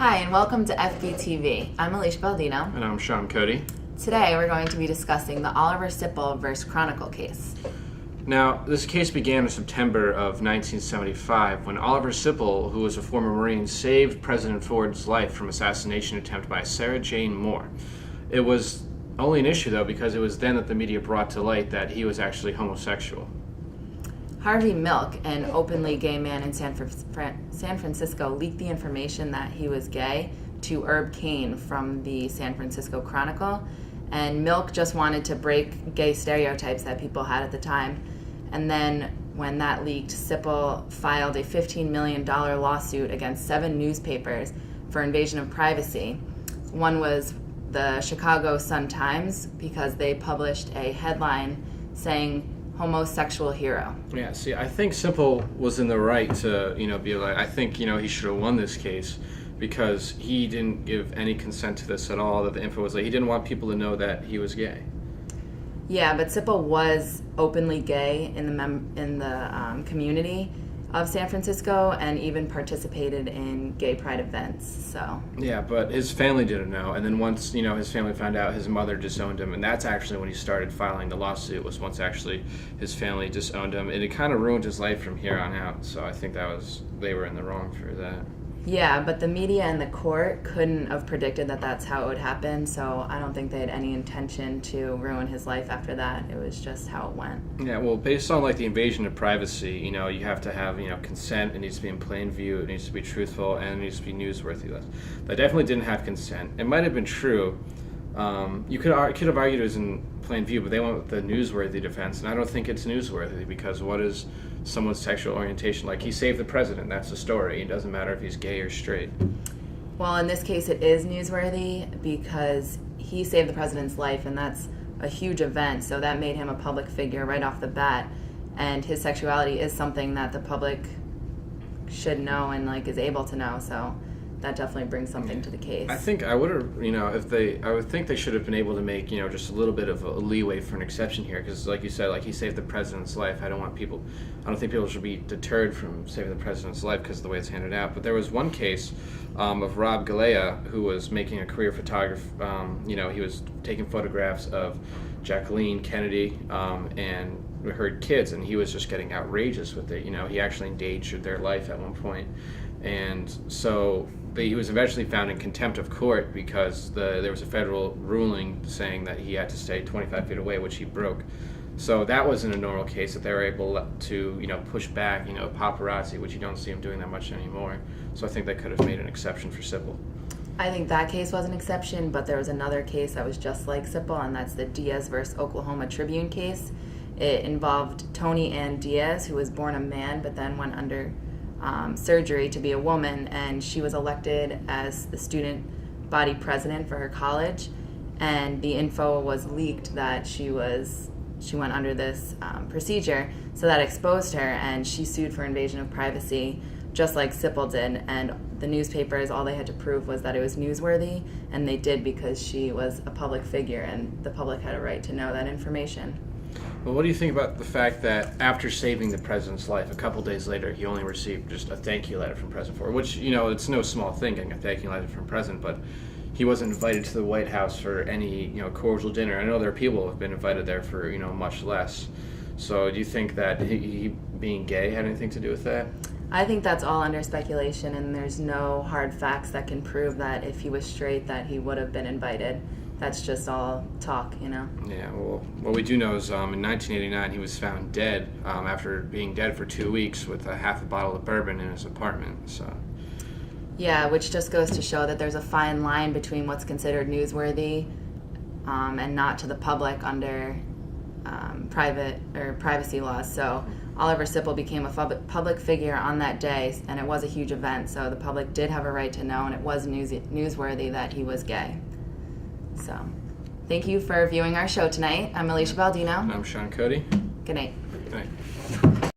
Hi, and welcome to FBTV. I'm Alicia Baldino. And I'm Sean Cody. Today we're going to be discussing the Oliver Sipple vs. Chronicle case. Now, this case began in September of 1975 when Oliver Sipple, who was a former Marine, saved President Ford's life from assassination attempt by Sarah Jane Moore. It was only an issue, though, because it was then that the media brought to light that he was actually homosexual. Harvey Milk, an openly gay man in San Francisco, leaked the information that he was gay to Herb Caen from the San Francisco Chronicle, and Milk just wanted to break gay stereotypes that people had at the time. And then when that leaked, Sipple filed a $15 million lawsuit against 7 newspapers for invasion of privacy. One was the Chicago Sun-Times because they published a headline saying homosexual hero. Yeah, see, I think Sipple was in the right to, be like, I think, he should have won this case because he didn't give any consent to this at all, that the info was like, he didn't want people to know that he was gay. Yeah, but Sipple was openly gay in the community of San Francisco and even participated in gay pride events, so. Yeah, but his family didn't know, and then once, his family found out, his mother disowned him, and that's actually when he started filing the lawsuit, was once actually his family disowned him, and it kind of ruined his life from here on out, so I think they were in the wrong for that. Yeah, but the media and the court couldn't have predicted that that's how it would happen, so I don't think they had any intention to ruin his life after that. It was just how it went. Yeah, well, based on the invasion of privacy, you have to have consent. It needs to be in plain view. It needs to be truthful, and it needs to be newsworthy. That definitely didn't have consent. It might have been true. You could have argued it was in plain view, but they went with the newsworthy defense, and I don't think it's newsworthy because what is someone's sexual orientation like? He saved the president. That's the story. It doesn't matter if he's gay or straight. Well, in this case, it is newsworthy because he saved the president's life, and that's a huge event, so that made him a public figure right off the bat, and his sexuality is something that the public should know and is able to know, so that definitely brings something to the case. I think I would have, I would think they should have been able to make, just a little bit of a leeway for an exception here, because like you said, he saved the president's life. I don't think people should be deterred from saving the president's life because of the way it's handed out. But there was one case of Rob Galea, who was making a career photographer. He was taking photographs of Jacqueline Kennedy and her kids, and he was just getting outrageous with it. He actually endangered their life at one point. And so he was eventually found in contempt of court because there was a federal ruling saying that he had to stay 25 feet away, which he broke. So that wasn't a normal case that they were able to, push back, paparazzi, which you don't see him doing that much anymore. So I think they could have made an exception for Sipple. I think that case was an exception, but there was another case that was just like Sipple, and that's the Diaz versus Oklahoma Tribune case. It involved Tony Ann Diaz, who was born a man but then went under surgery to be a woman, and she was elected as the student body president for her college, and the info was leaked that she went under this procedure, so that exposed her, and she sued for invasion of privacy just like Sipple did, and the newspapers, all they had to prove was that it was newsworthy, and they did because she was a public figure and the public had a right to know that information. Well, what do you think about the fact that after saving the president's life, a couple days later, he only received just a thank you letter from President Ford, which, it's no small thing getting a thank you letter from President, but he wasn't invited to the White House for any, cordial dinner. I know there are people who have been invited there for, much less. So do you think that he being gay had anything to do with that? I think that's all under speculation, and there's no hard facts that can prove that if he was straight that he would have been invited. That's just all talk, Yeah, well, what we do know is in 1989 he was found dead after being dead for 2 weeks with a half a bottle of bourbon in his apartment. So. Yeah, which just goes to show that there's a fine line between what's considered newsworthy and not to the public under private or privacy laws. So Oliver Sipple became a public figure on that day, and it was a huge event. So the public did have a right to know, and it was newsworthy that he was gay. So, thank you for viewing our show tonight. I'm Alicia Baldino. And I'm Sean Cody. Good night. Good night.